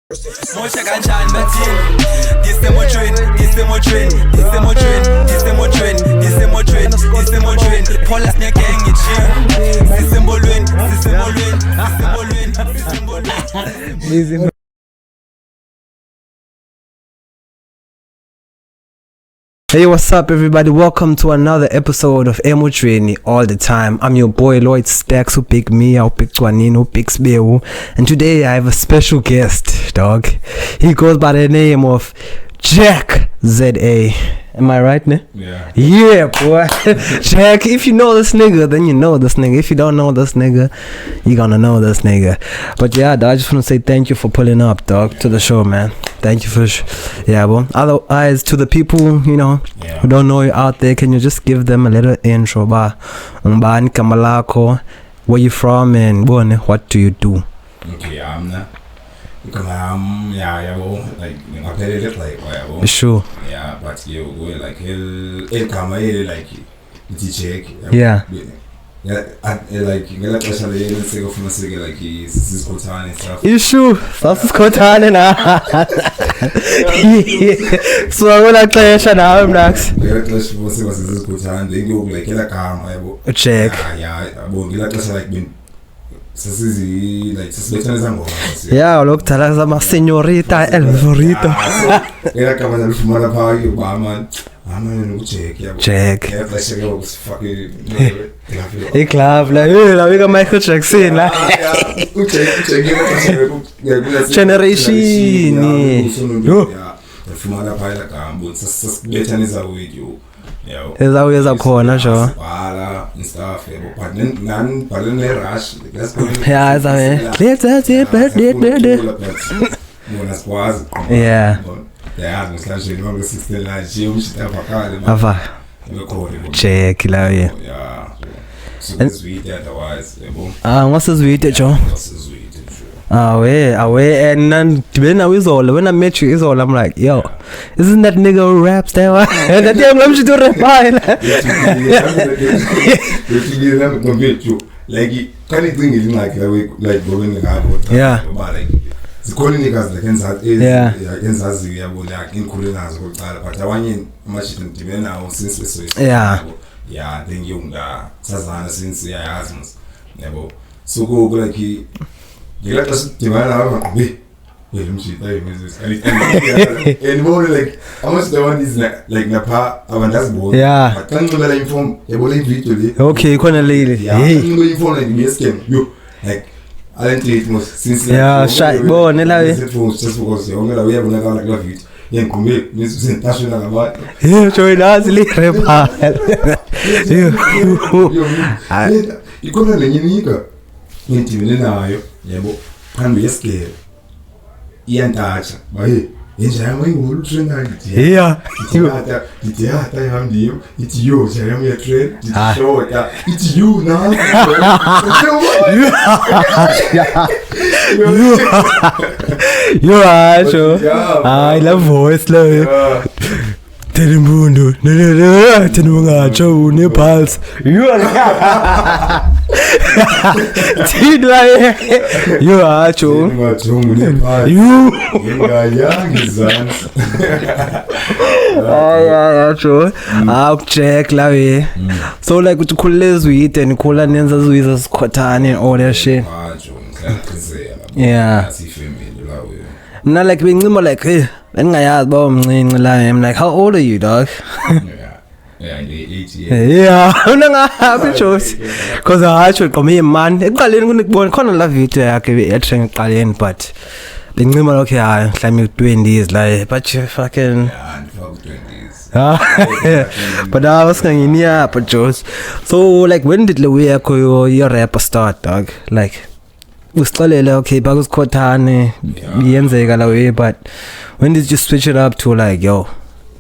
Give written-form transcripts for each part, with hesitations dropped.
Moshe kanjani bathini disemotweni Paula sinyagang ichill sisembolweni Hey, what's up everybody? Welcome to another episode of Emotreni All the Time. I'm your boy Lloyd Stacks, who pick me, who pick Twanin, who picks Bewu. And today I have a special guest, dog. He goes by the name of Jack ZA. Am I right, ne? Yeah. Yeah, boy. Jack, if you know this nigga, then you know this nigga. If you don't know this nigga, you gonna know this nigga. But yeah, dog, I just want to say thank you for pulling up, dog, to the show, man. Thank you for yeah, bro. Otherwise, to the people, you know, who don't know you out there, can you just give them a little intro, ba? Umbani Kamalako, where you from, and what do you do? Okay, like, I play it like, Sure. yeah, but you go like, he'll come like, it's check. Yeah. Yeah, like, you get especially let's say from a cigar like he's Kotan and stuff. You sure? That's Kotan na. So I wanna play now, Max. Get let's was Kotan, they go like a car, Check. Yeah, I won't get like been. Like yeah, look, tell us about señorita el favorito. Era capaz de fumar a pago y man. I'm check. Check. Yeah, like check was fucking. Ik klaar, la amiga Michael Jackson, la. Generation. Yeah, fumar a pago la cambo. Better is a video. Is that way corner, sure. And stuff, but then rush. Yeah, it's a yeah. Check, yeah. What's the sweet, Joe? Away, and then when I met you, all I'm like, yo, isn't that nigga who raps that one? And that damn I'm to rap. Like, can you think it like going in the yeah. Like, the calling niggas like inside is against in Kulinas, but I want you much to be now since we saw yeah, then young Sazana since the Asmus. So go like he. You let us demand out be. And more like how much the one is like Napa Avandas board. Yeah. But can't go inform a bullet victory. Okay, you can't lead it. Yeah, you go inform like me scam. You like I didn't it most since yeah, shy boy, Nella. Just because you're going to have another like love it. Yeah, come here, Miss National about. Yeah, so it has little. You couldn't let you into now. Yeah, but can be scared. Ian touch, why? It's a way would train. Yeah, it's you, Jeremy train. It's you now. You are sure. I love voice, love. Telemundo, Tenunga, Joe, Nepals. You are you are true. You true. I'll check la. So like with cool sweet and cool and with cotton and all that shit. Yeah. Not like being like, hey, I'm like, how old are you, dog? Yeah, 8 years. Yeah, I'm not happy choice. Because I should come here, man. I'm going to love you to Italian, but being okay, I'm 20s, like, but you fucking. Yeah, I'm 20s. But I was going yeah, but choice. So, like, when did your rapper start, dog? Like, okay, but was Kotane, but when did you switch it up to like, yo,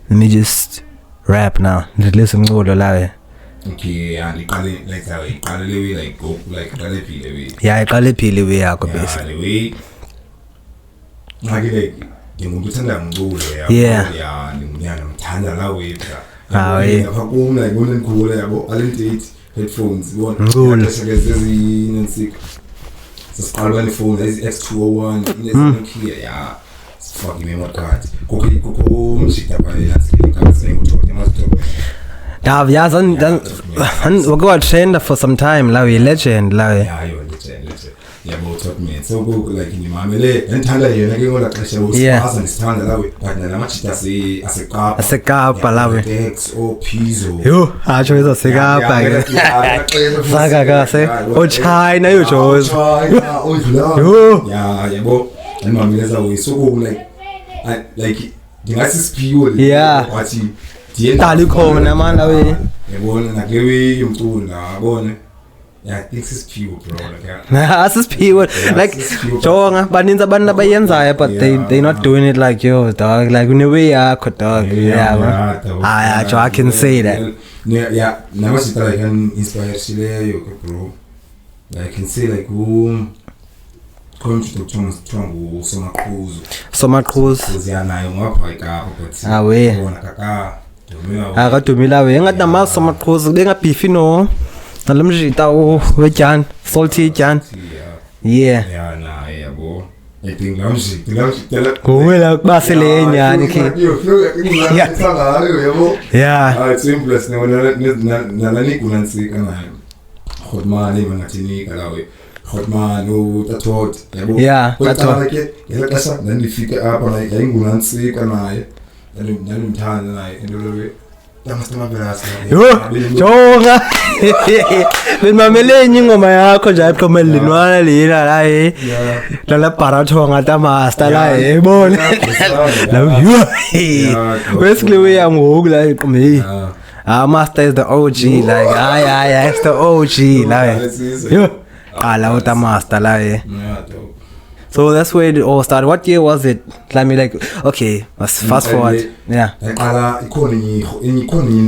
let me just rap now? Listen to the lie. Okay, and like go like yeah, I call it peel away. I could basically. Like yeah. Headphones. sesiqala bani phone lezi X201 Nokia yeah fuck memory card kukho umjita pha yena singuthola emazithola Dav, yeah, then we go trend for some time, like a legend, like. Yeah, you're legend. Yeah, but talk me. So go like in Mamele, and Tanda, you're not going to actually was and stand away. But now much as a cup, Palawe. Dex or Pizzo. You, I chose a cigar bag. Saga, say, oh, China, you chose. Yeah, but and Mamela's always so like, the nicest people. Yeah. Tali ko na man away. Yabona nakewe yumtuna abone. Yeah, this is pure bro like. This is pure like jonga baninza abantu abayenzayo but they not doing it like you dog like in a way yakho dog yeah. I can say that. Yeah, never sit like an inspire sileyo bro. Like I can say like come to Tongu Soma Cruise. Yeah, na ngapha eKapa but. We. Bona kaka Akatumila we ngata ma Soma Cruise benga beefy no. Nalamjita wejan salty jan. Yeah. Yeah, nah, yeah, boy. I think lamji. Kuwela basele nyani ki. Yeah. It's simplest na nalani kunansi kana. Khodma ni mangatini kalawe. Khodma no tatot. Yeah, tatot. Yela kasa nandifika hapa na yangunansi kana. Nalimthanda naye endolowe. Yo, jonga. Bimamele ingoma yakho nje ayiphomelinwana lena la la para thonga ta master la ebona. Basically we am ngoku la iqhumi. Master is the OG like it's the OG like. Yo, qala uta master la So that's where it all started. What year was it? Like okay, let's fast forward. Yeah. Qala ikoni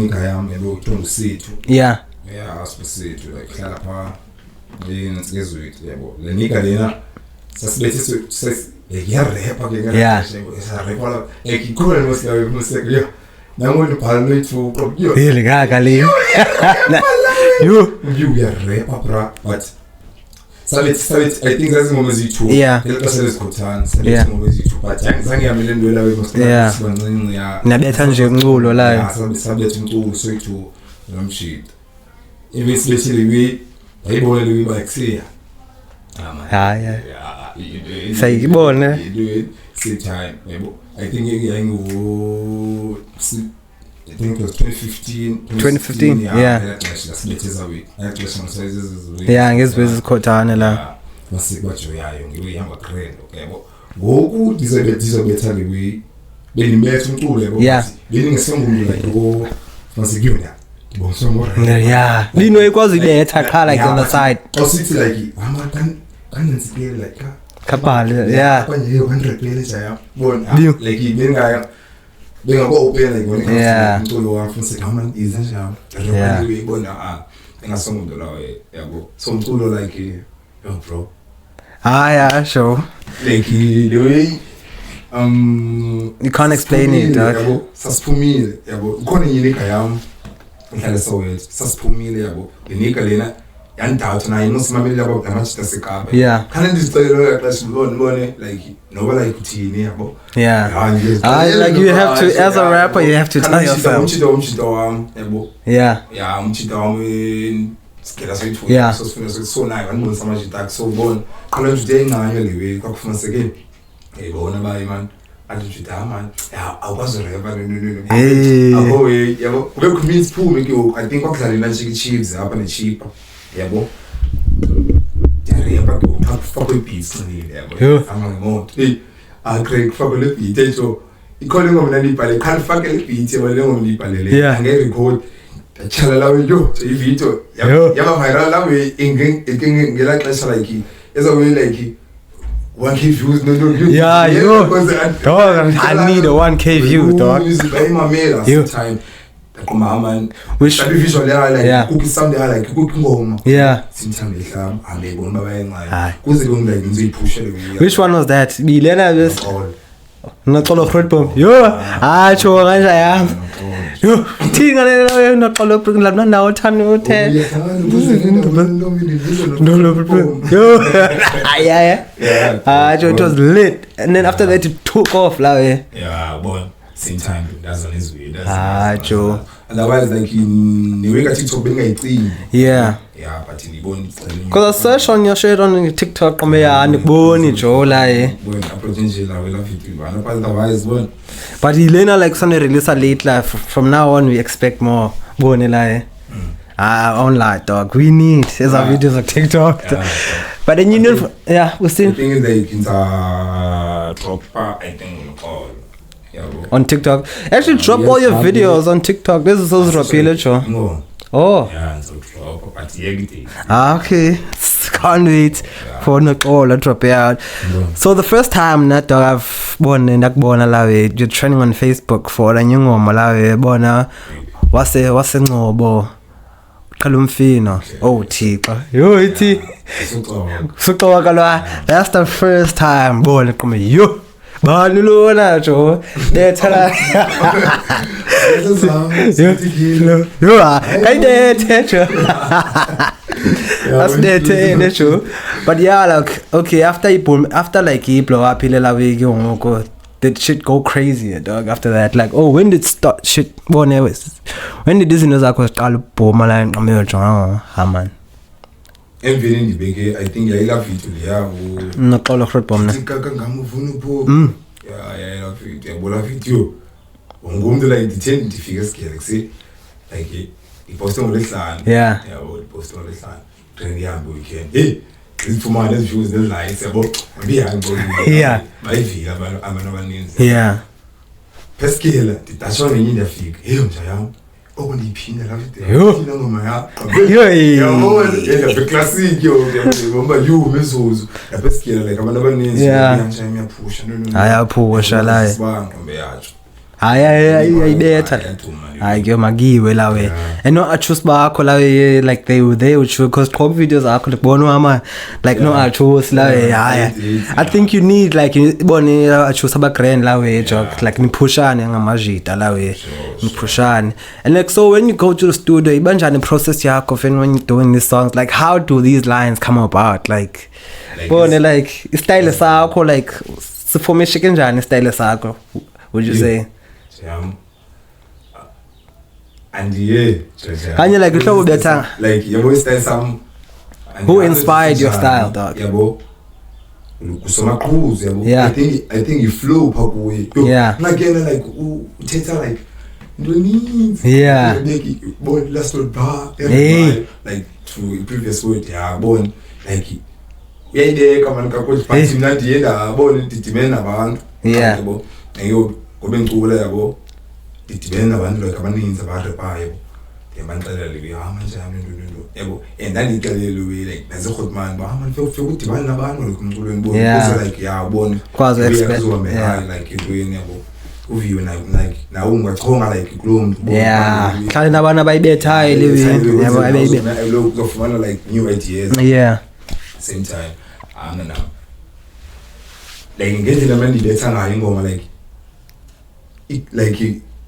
ngayami lo Sethu. Yeah. Yeah, Sethu like hlala pha lena sizwethu yabo. Lenika lena sasibethi yarepa ke Yeah. Sarepa ikona museka yo. Nangona phana lethu yo. Really gaga le. You yarepa bra but Sabit, I think that's ngoma zethu. Yeah. Elokase lesikhothana, sabit ngoma zethu. But zange yamile ndwela we Yeah. Sibancinci ya. Nabetha nje umculo la. Yeah, sabetha umculo sethu nomshito. Especially we ayibona le ba eksiya. Yeah. Yeah. Sayibona. You do it same time. I think I think it was 2015. Yeah. Yeah, ngezibezi khothana la. Masikwajo yayo ngiyihamba grand yabo. Ngoku dizobetha lewe. Benimetha umculo yabo. Yeah. Beningesengumlu like go masikuyona. Yeah. Lino ikwazi iletha qha like on the side. Awusithi like kanensikele like Kapale. Yeah. Kanye 100 pele jaya. Bona like bengaya bengako open like when umculo wafuna sekama izenjalo. Yeah. Ibona engasongondo lawo yabo. So umculo like yo bro. Yeah, sure. Like the way you can't explain it, dog. Yabo sasiphumile yabo. Ukhona inika yami. Ngihlala Soweto. Sasiphumile yabo. Inika lena yandathu naye nosimameli labo amachita seKapa. Yeah. Kana ndizicela class ngibone like noba like uthini yabo. Yeah. Like you have to as a rapper you have to tell yourself. Umchito wami yabo. Yeah. Yeah, umchito wami sikela sethu. Yeah. So sifuna so naye wanibonisa amachita so bona. Qala nje ingane lewe kwakufuna seke. Eyibona bayi man. Anjita man. Yeah, awukwazi rapper no. Abo yabo. Kube commit phume ke I think kwakudlalela nje Chiefs apha neChipa. Yabo. Yareba go fuck with beats nile yabo. Amangimoto. Craig fuck le beat etho. Ikhole ngoma nalibhale can't fuck le beat yabo le ngoma libhalele. Ange record. Chala lawe yo video. Yaba viral lawe ngela xesha like ezobe like 1K views no. Yeah, yo. Dog, I need a 1K view, dog. Yo. Time. Man, which visual like cookie sound like cooking ngoma. Yeah. Simthanda ihlamba angibona bayengayo. Kuze like ngiziphushe le. Which one was that? Bilena this. Not all of Red Bomb. Yo, acho kanja yami. Yo, tinga le not follow program now tanu te. Yo. Yeah. So it was lit. And then after that it took off like. Yeah, but same time that's on his way. Joe. Otherwise like in the way that TikTok being a thing. Yeah, but in the bone because I search on your shit on TikTok come here and bone Joe like. But Elena like Sunday release a late life. From now on we expect more bone like. Online dog. We need as our videos on TikTok. But then you know we still the thing is that you can drop I think on TikTok. Actually drop all your videos on TikTok. This is also Rapile show. No. Oh. Yeah, so drop but okay. Can't wait for not all drop out. So the first time that dog I've born in that born alawe, you're trending on Facebook for a young woman alawe bona what's the no Kalumfino. Oh Tipa. Yo iti. So that's the first time born come yo. Balulo na jo. They tell her. Yo, I did. That's the show. But yeah, like okay, after he blow up, did shit go crazy, dog? After that, like when did start shit? When did this news start? Man. Emveni ndibeke I think yayila video leya noxolo khrebomna kaka ngamuvuna pho yayila video yabona video ngumntu like nditheni ndifike esigele kuse like iposte ngolesihlanu yabo iposte ngolesihlanu trend yambo weekend izifumana lezi views lezi likes yabo ngiyahambo bayivika abantu abaninzi pesikela ndidashwa ngenye ndiyafika mja yami okundiphinda la video thina ngoma ya classic yo ngomba mezuzu yapesikela like abantu abaninzi ngiyaphusha ayaphusha la ngombe yacho ayibetha hayi ke magiwe lawe eno achus bakho lawe like they were there because top videos akho libona ama like no achus lawe I think you need like ibone achus aba grand lawe joke like nipushane ngamajita lawe nipushane and like so when you go to the studio ibanjani process yakho when you're doing these songs like how do these lines come about like bone like style sakho like formation kanjani style sakho would you say and can you like show better like you always tell some who inspired your style dog yabo kusoma cruise yabo I think you flow pakuwe ngakena like uthetha like ndonini bon last word bar like to previous word bon like uyayide kama nikakothi phansi mina ndiyenda bona ndidimena nabantu yabo ayo ngoba ngicula yabo didibena nabantu like abaninzi abarepayo yabanixelela le manje yabo ndandixelele we like nasekhotman manje ufike udibana nabantu like umculweni bona like yabona kwazi expect like intweni yabo uviwe like nawo ungachonga like kulo muntu khale nabantu abayibethayo lewe yabo abayibetha lo kuzofumana like new ideas same time now like ngendlela manje ndibetha ngayo ingoma like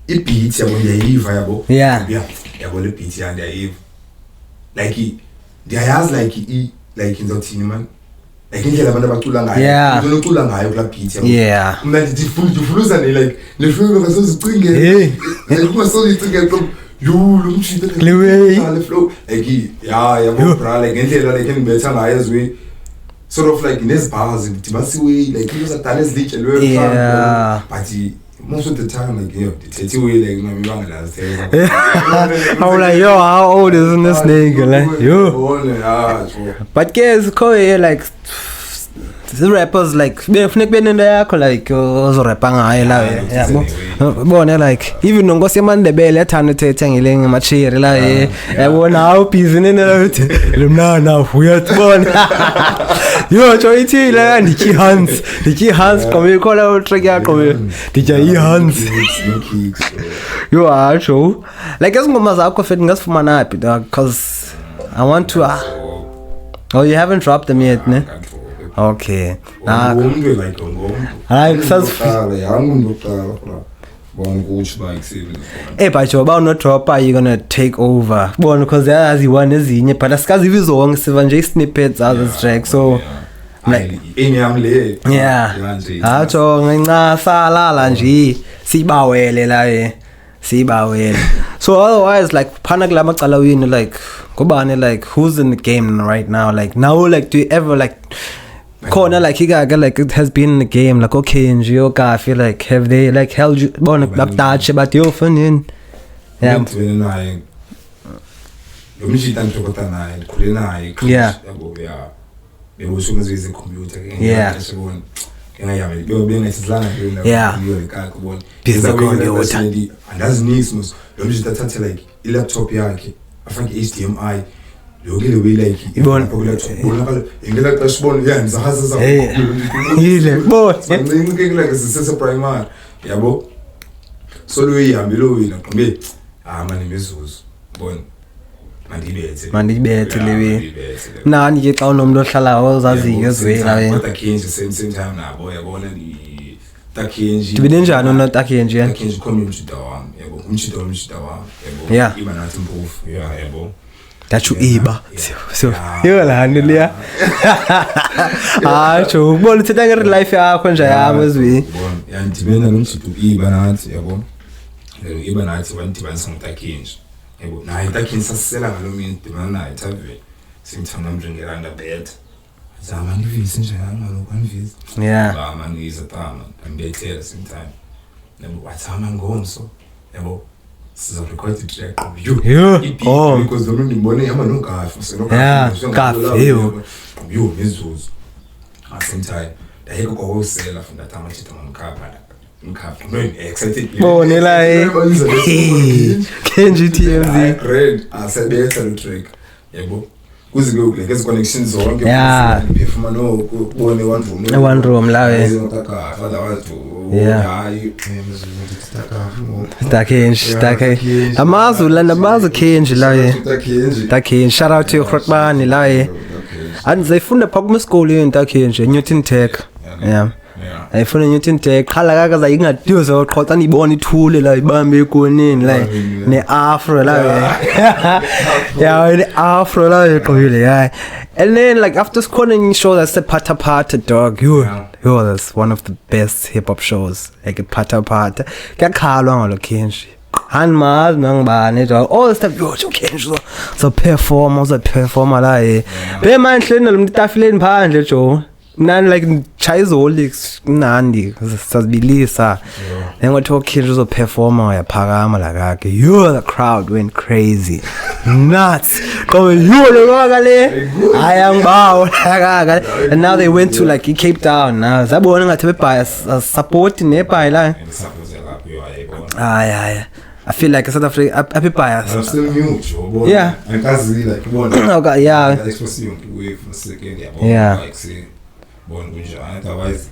beat yabo ndiyayiva yabo yabo le beat yandiyayiva like ndiyayazi like ngizothini man like indlela abantu abacula ngayo ngizocula ngayo kula beat yabo mina ndifuluza ne like lefike ngasozicinge like kuma sozicinge lo mshito le flow like yabo bra like indlela like ngibetha ngayo ezwe sort of like nesibhazi dibasiwe like uzadala ezilitshelwe but most of the time like the way like my young lads I'm like yo how old is this nigga like yo but guys like the rappers like befuna benendo yakho like ozorapa ngayo la yabo bona like even ngosi eMandebele yathanda uthetha ngile ngemachiri la yabona how busy nena uthi lumnana uyatibona yo choithi la ndiki hands come ukhola utrack yakho ndija hands yo asho like ezingoma zakho fethu ngasifumana happy dog cuz I want to oh you haven't dropped them yet ne okay Bon coach bike saving. Hey, but you're about not drop, are you gonna take over? Bon, because there's one is in but as cause if you song 7 snippets out of track, so like yeah. Acho nginca salala nje sibawele la sibawele. So otherwise like phana kula macala wini like ngobani like who's in the game right now like now like do you ever like corner like he got like it has been in the game like okay and I feel like have they like held you bon touch about your fun in yeah HDMI yokile way like ibona ingela xa sibona yeah ngizahaza yile bo ngike like sise primary yabo so lo yihambile wena qombe manje mizuzu bona mandibethe lewe nani ke xa unomntu ohlala ozaziyo ezwela wena takenje same time nabo yabona ni takenje tibine njani ona takenje takenje community dawam yabo umshito wami yabo iba nathi mpofu yabo that you iba so yo la handulia acho ubona uthetha nge life yakho nje yabo ezwi yandibena nomshito iba nathi yabo iba nathi wandibanisa ngitakenje yabo naye takenje sasela ngalomini dibana naye tave simthanda mjengeranda bed zama ndivisi nje ngalokho andivisi yeah manje izatama ambethela sometime yabo wathama ngomso yabo sizo record track you because the running money ama no kafu so no kafu you mizuzu at same time da yeko kwa wholesale from that time chita mkapa no excited bonela Kenji TMZ great asebetha lo track yebo kuzike like ezi connections zonke phefuma no kubone one room lawe ngotaka otherwise Takenji amazu Kenji lawe Takenji shout out to your Krotbani lawe and zayifunda pha kuma school yini Takenji Newton Tech yeah ayifuna Newton Tech qhala kakaza ingadiyoza uqhotsa nibona ithule la ibambe ekoneni la ne afro la yeah ne afro la eqhubile yeah and then like after schooling show that's the Pata Pata dog yo that's one of the best hip hop shows like Pata Pata kuyakhalwa ngalo Kenji hanmaz nangibane dog all the stuff yo Kenji so performer la be manhle lo mtafileni phandle jo nani like chayizoli nandi sasibilisa nengothi Kenji zo performer yaphakama la kake yo the crowd went crazy nuts qobe yo lo kale ayangbawo kaka and now they went to like Cape Town now zabona ngathi bebaya support nebaya la I feel like South Africa happy bias. I'm still new, Joe. Yeah. And Kazi like one. Okay, yeah. That's for seeing way for second. Yeah. Like say, born with otherwise.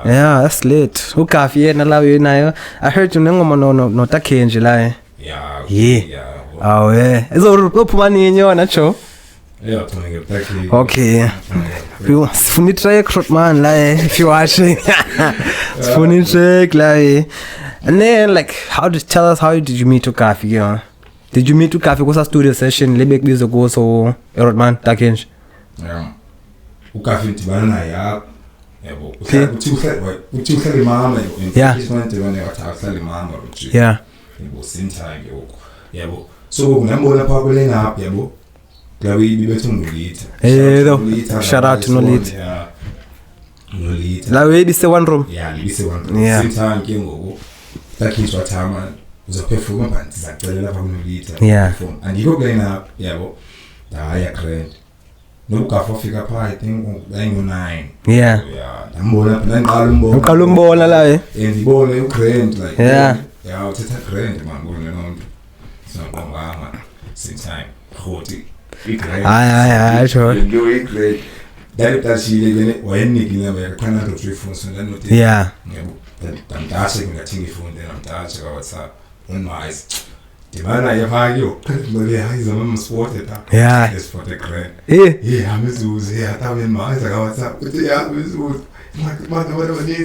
Yeah, that's lit. Ukafi na lawe nayo. I heard you ngoma no Takenji la. Yeah. Oh yeah. Ezo uphuma ninyo nacho. Yeah, Takenji. Okay. You funny try Krotman la if you watching. Funny check la. And then like how did you meet Ukafi? Yeah. Did you meet Ukafi kwa studio session lebek bizo go so Rodman Takenji? Yeah. Ukafi tibana na ya yabo. Uthi mama yo. Yeah. Yeah. Yabo sinta yabo. So ngiyambona pha kule ngapha yabo. Klawe ibethu ngulitha. Shout out to Nolitha. Yeah. Nolitha. La we be one room. Yeah, be one room. Yeah. Sinta ke ngoku. Takenji wathama uzoperforma bantu zacelela pha kunolitha. Yeah. Andiko kule ngapha yabo. Haya grand. Nokugafa fika pha I think ngo9. Yeah. Ngambona phela uqala umbona la ngibone ugrand like yeah uthetha grand mangibone nonke singqonganga same khoti igrand hayi sure ngiyo igrand dalipashile kene wayenikile yakhona to 3 phones nganothi yeah yebo ndandase ngingathinga ifoni ndandase ka WhatsApp on my eyes Dimana yafayo. Ngale hayi zama sport eta. Yeah. It's for the grand. Eh. Yeah, amizuzi yatawe manje ka WhatsApp. Uthi ya amizuzi.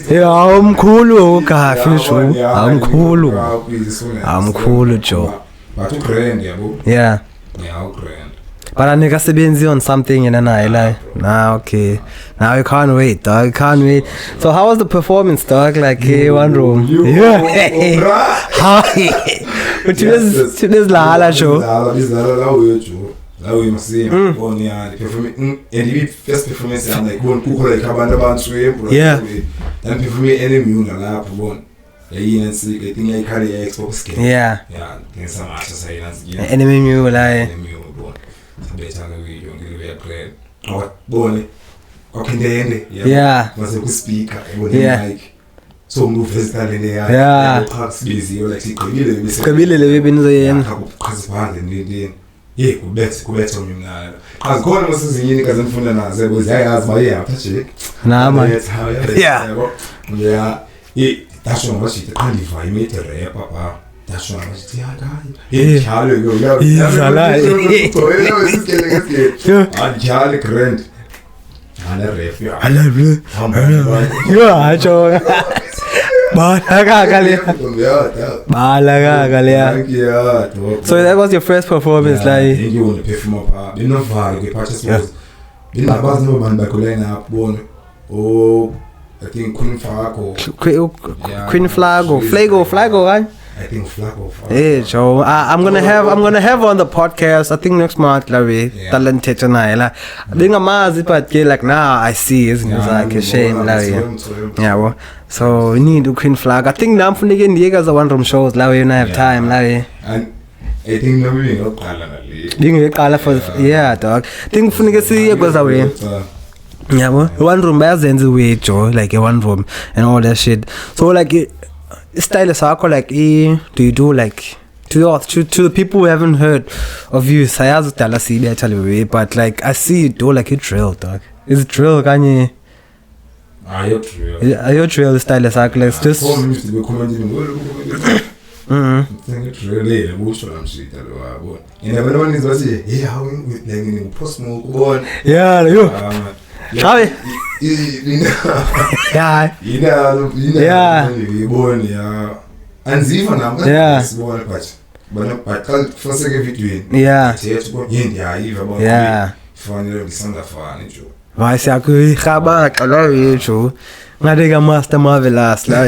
Yeah, amkhulu kahle sho. Amkhulu. Amkhulu Joe. Bathu grand yabo. Yeah. Yeah, grand. But I nigga sebenzi on something in an eye like. Nah, okay. Now you can't wait, dog. Can't wait. So how was the performance, dog? Like one room. Yeah. Hi. But today's la hala show. La we must see on the performance and the first performance I'm like one cook like abantu abantu Yeah. Then perform any music la one. Yeah, see I think I carry Xbox skin. Yeah. Yeah, then some exercise and Enemy mu like. Better we don't give a great. Oh, bone. Okay, Yeah. Was a good speaker. Yeah. Like so move physical in there. Yeah. Parks busy like Kabile. Kabile le benzo yen. Kasipande ndini. Yeah, kubetha mina. Akona masizini kazimfunda nazo ukuthi ayazi baye aphathi. Nah man. Yeah. Yeah. Dasho ngashita kandiva imete rap papa. Dasho ngashita yakani. Chalo yo. Izala. Chalo grand. Ana rap yo. I love you. Yeah, acho. So that was your first performance, like. You want to perform up. You know, the practice was. You know, about no man back up one. Oh, I think Queen Flag or Queen Flag or Flago, right? I think Flago. Hey, Joe. I'm gonna have on the podcast. I think next month, like talented tonight. Like, I think I'm like now I see, isn't it? Like a shame, like yeah. Well, so we need to Queen Flag. I think now from again, the guys are one room shows. Like we don't have time, like. And I think no we not color for yeah, dog. I think from again, see goes away. Yeah, well, one room bears ends away, Joe. Like a one room and all that shit. So like. Style sako like do you do like to the people who haven't heard of you sayazi udala sibe actually but like I see you do like you drill dog is it drill kanye ayo drill style sako like just used to be commenting really busho la mshita lo wabo ina bana wani zazi yeah how like in post mo kubona yeah yo Chawe. Yeah. Yeah. Anziva nami. Yeah. Sibona but first video. Yeah. Yeah. Fanele ngisanda fana nje. Wase akuyihaba xala yethu. Ngadeka Master Marvelous la.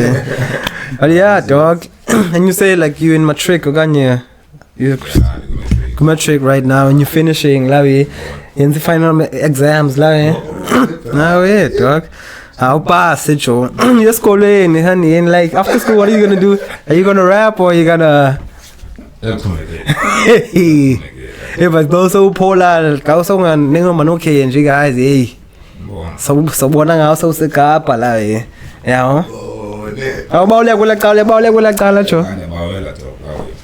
But yeah, dog. And you say like you in matric okanye you matric right now and you're finishing la in the final exams la. No way, dog. How pass it, Joe? You're schooling, honey, and like after school, what are you gonna do? Are you gonna rap or are you gonna? Hey, but those who polar, those who are nigga manoke and guys, hey. So one also sick up, like, yeah. How about like Joe?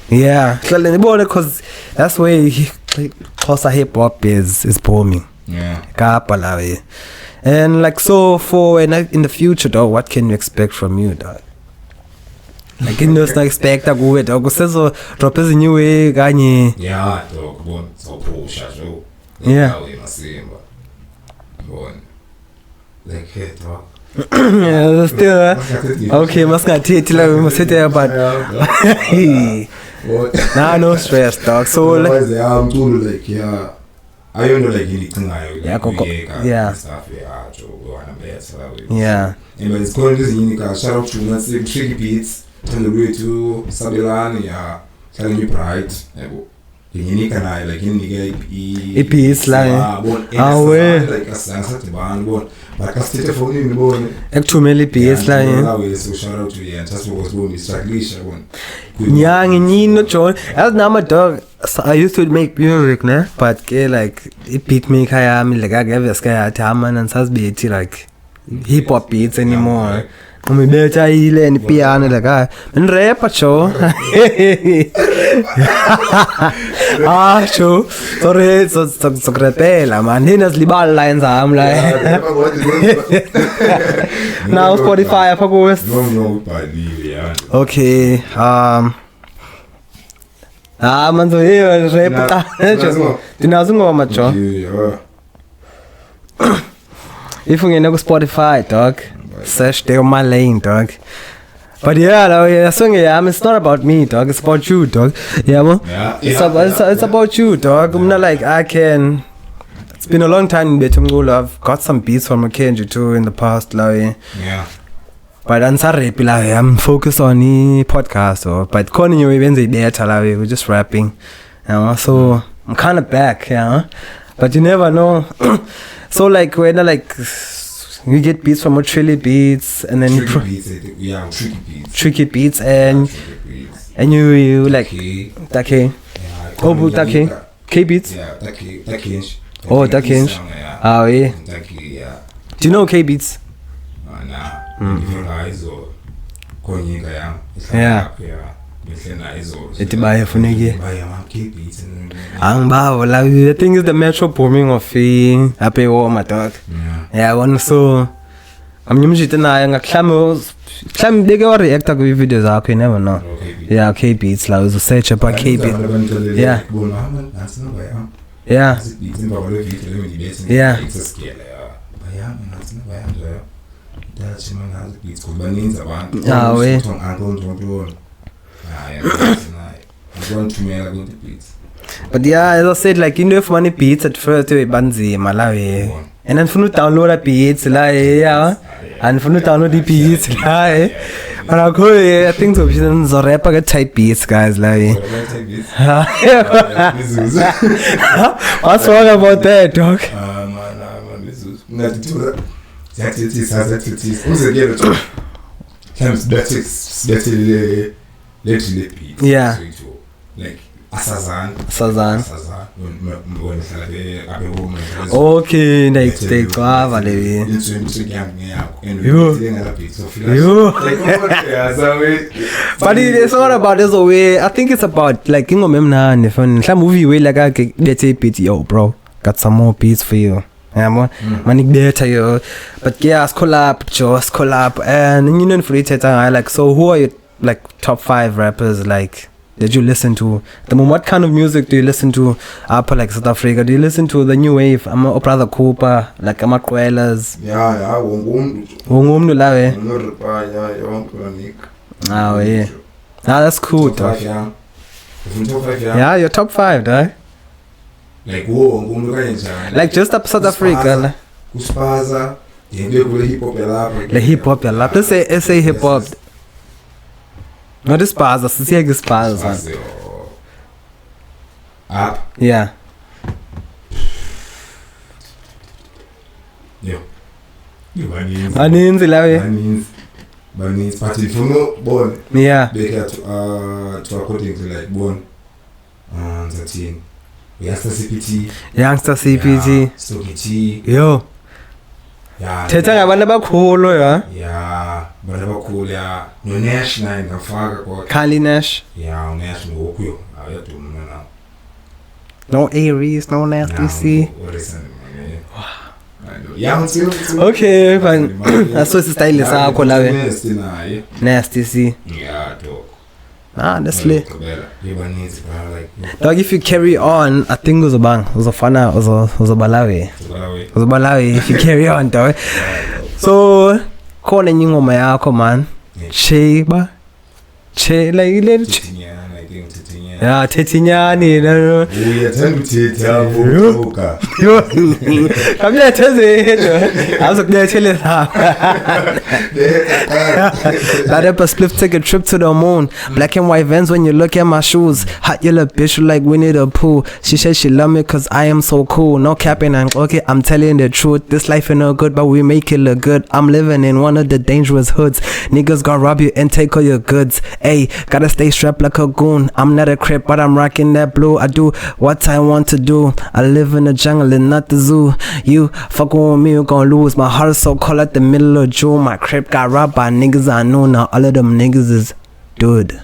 Yeah, because that's where Kosa hip hop is booming. Yeah. Kapalawe. And like so for in the future though, what can you expect from you, dog? Like in those expect that go with dog so drop is new way kanye. Yeah, dog bon so push show. Yeah. Bon. Like hey dog. Yeah, still okay, must not take till we must sit there but nah, no stress, dog. So like I'm too like yeah. I don't know like anything yeah. Stuff yeah. And but it's called this unique shout out to let's say Tricky Beats, turn the way to Sabilan, yeah, telling you pride. Unique and I like in the EP is like like a sunset band one. But I started for him born. Actually PS like so shout out to you and just was born is Lisha one. Young and no John. As now my dog I used to make music, ne? But like it beat me kaya like I gave us kaya taman and sas beat like hip hop beats anymore. Me better ile and piano like and rap show. Ah show. Sorry so repela man. Hinas libal lines am like. Now Spotify I forgot. No, Okay. manzo hiyo rap ta. Dinazungu macho. Yeah. If you go Spotify, dog, search Dale Malane, dog. But yeah, the song, yeah, it's not about me, dog. It's about you, dog. Yeah, man. Yeah. It's about you, dog. I'm not like I can. It's been a long time in Betumgul. I've got some beats from Mackenzie too in the past, like. Yeah. But I'm sorry, like, I'm focused on the podcast, but calling you even the data, like, we're just rapping, you know. So I'm kind of back, yeah. But you never know. So like when like you get beats from Trilly Beats and then Tricky beats and you like K. Take. Oh, but Take. K Beats. Yeah, Take. Oh, Take. Ah, yeah. Yeah. Do you know K Beats? Different guys or Konyika, Yeah. Iti ba yafuneki. The thing is the metro booming of happy warm dog. Yeah, one so I'm usually na clam they go react to videos zakho, you never know. Yeah, K Beats la uzo search about K Beats. Yeah. Yeah. Yeah. Ah, we. But yeah, as I said, like, you know, if money beats at first, we banzi Malawi. And then for you download a beats, like, yeah. And for you download the beats, like. But I go, I think so. She's a rapper type beats, guys, like. What's wrong about that, dog? Yeah. Like Asazan. Okay, like they go over the But it's not about this way. I think it's about like King of Memna and some movie way like I get a beat, yo, bro. Got some more beats for you. Yeah, man. Manik data yo. But yeah, collab, and you know for it I like. So who are your like top 5 rappers like that you listen to? What kind of music do you listen to up like South Africa? Do you listen to the new wave? I'm a Brother Cooper, like I'm a Quellas. Yeah, Wongum lawe. Ah, yeah. Ah, that's cool, dog. Yeah, your top 5, dog. Like just up South Africa. Kuspaza, the hip hop the hip hop lap. Let's say hip hop. Not the Spaza, c'est que Spaza. Up. Yeah. Yo. Baninzi lawe. Baninzi. But if you know born. Yeah. They get to according to like born. 13. Youngster CPT. Stocky T. Yo. Yeah. Thetha ngabantu abakhulu ya. Yeah. Bantu abakhulu ya. No Nash na ngafaka kwa. Kali Nash. Yeah, Nash ngokuyo. Ayaduma now. No Aries, no Nasty C. Yeah, okay, fine. That's what style sakho lawe. Nasty C. Yeah, dog. Ah, that's lit. Dog, if you carry on, I think uzofana uzobalawe if you carry on, dog. So khona enye ingoma yakho man. Che like let yeah, Tetinyani. Uyathanda uthetha vuka. Yo. Kamlethe. Azokulethele la. That rapper Spliff take a trip to the moon. Black and white Vans when you look at my shoes. Hot yellow bitch like Winnie the Pooh. She said she love me cause I am so cool. No capping and okay, I'm telling the truth. This life ain't no good, but we make it look good. I'm living in one of the dangerous hoods. Niggas gonna rob you and take all your goods. Ayy, gotta stay strapped like a goon. I'm not a crip, but I'm rocking that blue. I do what I want to do. I live in the jungle and not the zoo. You fucking with me, you gon' lose. My heart is so cold at the middle of June. My crib got robbed by niggas I know. Now all of them niggas is dude.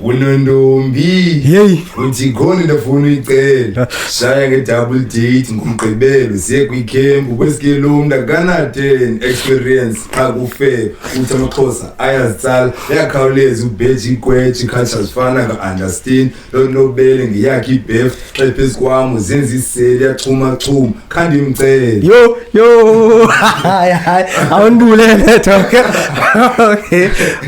unondombi Hey. uthi khona ndafuna uyicela shaya nge-double date ngumgqibelo siye kwikhempu kwesikilomntu akana-10 experience xa kufe uthi amaxhosa ayazitsala uyakhawuleza ubheji ikwetshe culture zifana nga-understand lonobele ngeyakhe ibhef xa phezu kwam uzenza iseli yaxhumachuma khandimcele Yo, I won't do that,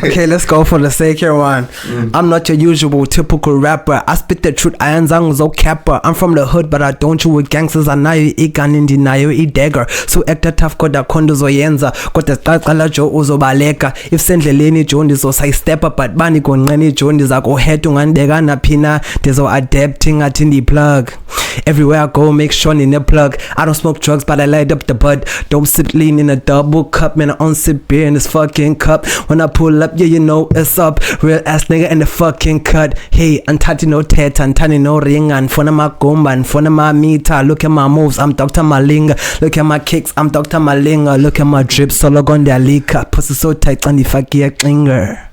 okay, let's go for the second one. I'm not your usual typical rapper. I spit the truth, I ain't zo capper. I'm from the hood, but I don't chew with gangsters. I know you eat gun in denial, eat dagger. So act tough, got the condos or yenza. Got the Takala Joe Uzobaleka. If Sendleni Jones is also step up, but Bani Gonani Jones is I go head to Andega Napina. There's all adapting at in the plug. Everywhere I go, make sure in the plug. I don't smoke drugs, but I light up the bud. Don't sip lean in a double cup, man. I don't sip beer in this fucking cup. When I pull up, yeah, you know it's up. Real ass nigga in the fucking cut. Hey, Antati no teta, Antani no ring, and phone my gomba, and phone my meter. Look at my moves, I'm Dr. Malinga. Look at my kicks, I'm Dr. Malinga. Look at my drips, solo gon their leaker. Pussy so tight, and if I get clinger.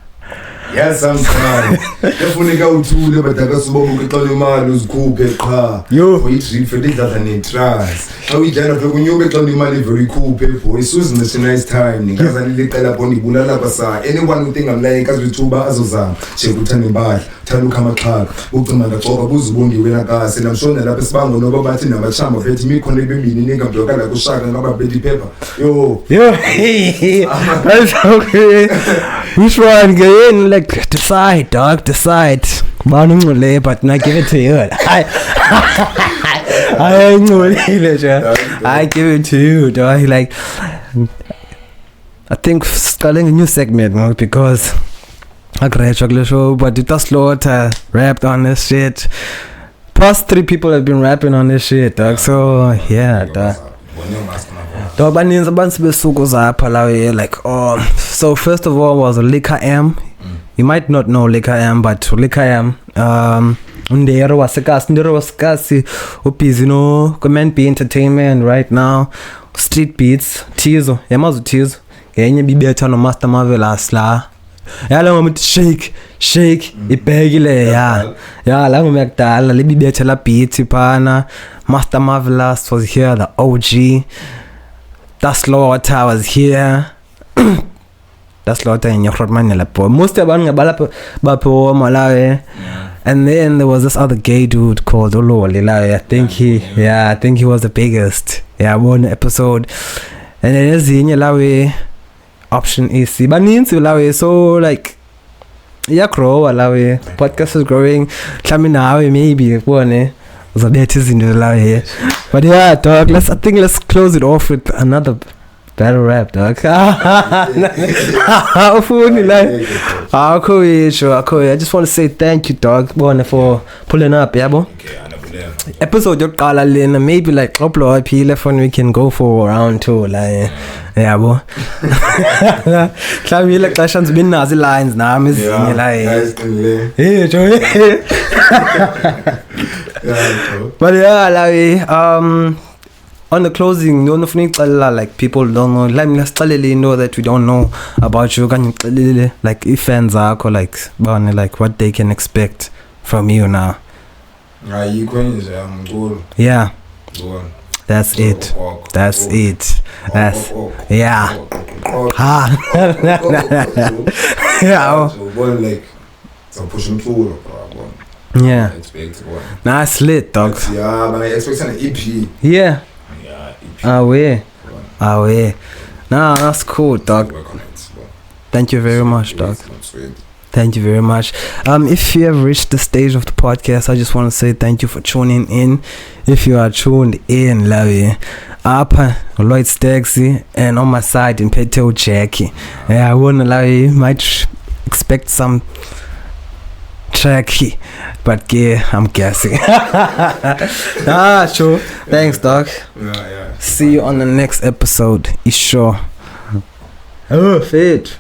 Yes, I'm fine. Kufuneka uthule badakasubomo kuxola imali uzikhuphe qha. Yo. Uyitrip for this that and trust. Xa uyijana phe kunyube xola imali very khuphe boy. Suze nje nice time. Nikaza lilecela bona ibulala kwasa. Anyone who think I'm lying kazi wethuba azozama. Nje kuthanda impahla, uthanda ukamaxhaka. Ucima ngaxoka kuzibongiwe nakase. Namshona lapha sibango noba bathi namachamba phethe imikhona ebemini ningabloka la kushaka ngaba bedi paper. Yo. That's okay. Which one get in? Like decide, dog, decide. But not give it to you. I give it to you, dog. Like I think starting a new segment, man, because I create chocolate show, but it does slaughter rapped on this shit. Past 3 people have been rapping on this shit, dog. So yeah, dog. Dog, like so first of all was Liquor M. You might not know Liquor M, but Liquor M Ndero was kasi busy no comment be entertainment right now. Street beats Tizo yamazo Tizo yenye bibetha no Master Marvelous la yala ngomuthi shake ibhekile ya la ngomekudala libibetha la beat phana. Master Marvelous was here, the OG. Slaughter was here. Slaughter in your man la most abantu ngabala bapho malawi. And then there was this other gay dude called Ololi la. I think he was the biggest. Yeah, one episode. And then ezinye lawe option EC baninzi lawe, so like grow lawe, podcast is growing. Mhlawumbe nawe maybe ubone uzabetha izinto lawe. But yeah, dog, let's close it off with another battle rap, dog. Funny, like, cool. I just want to say thank you, dog, for pulling up, yeah, bo. Episode your call Lena, maybe like upload IP when we can go for round 2, like, yeah, bo. Claim you like Clashans been Nazi lines now, Miss like, but yeah, like, on the closing, no nothing like people don't know. Like know that we don't know about you. Can you like if fans are like what they can expect from you now? Yeah. That's it. Yeah. Yeah. So pushing forward. Yeah. Nah, it's lit, dog. Yeah, but I expect an EP. Yeah. Away. Nah, that's cool, dog. Thank you very much, dog. Thank you very much. If you have reached the stage of the podcast, I just want to say thank you for tuning in. If you are tuned in, love you. Up Lloyd Staxi, and on my side in Petto Jackie. Yeah, I wouldn't allow you. Might expect some tracky, but yeah, I'm guessing. Sure. Thanks, dog. Yeah. See you on the next episode. It's sure. Oh, fit.